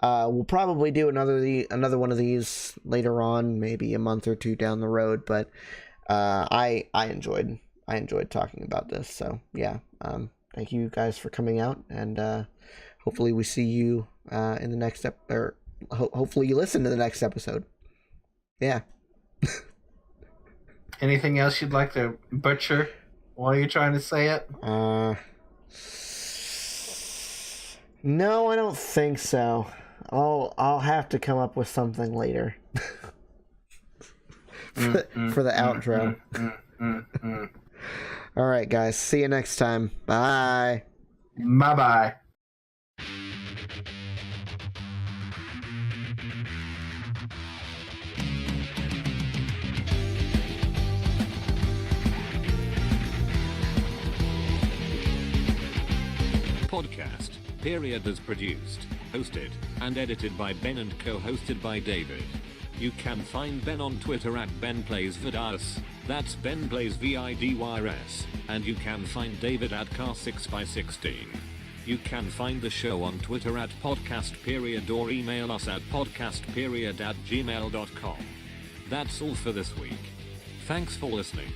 We'll probably do another one of these later on, maybe a month or two down the road. But I enjoyed talking about this. So yeah. Thank you guys for coming out, and hopefully we see you in the next hopefully you listen to the next episode. Yeah. Anything else you'd like to butcher while you're trying to say it? No, I don't think so. I'll have to come up with something later for the outro. All right, guys. See you next time. Bye. Bye-bye. Podcast Period is produced, hosted, and edited by Ben and co-hosted by David. You can find Ben on Twitter at BenPlaysVidars, that's BenPlaysVidYrs, and you can find David at Car6x16. You can find the show on Twitter at podcastperiod or email us at podcastperiod@gmail.com. That's all for this week. Thanks for listening.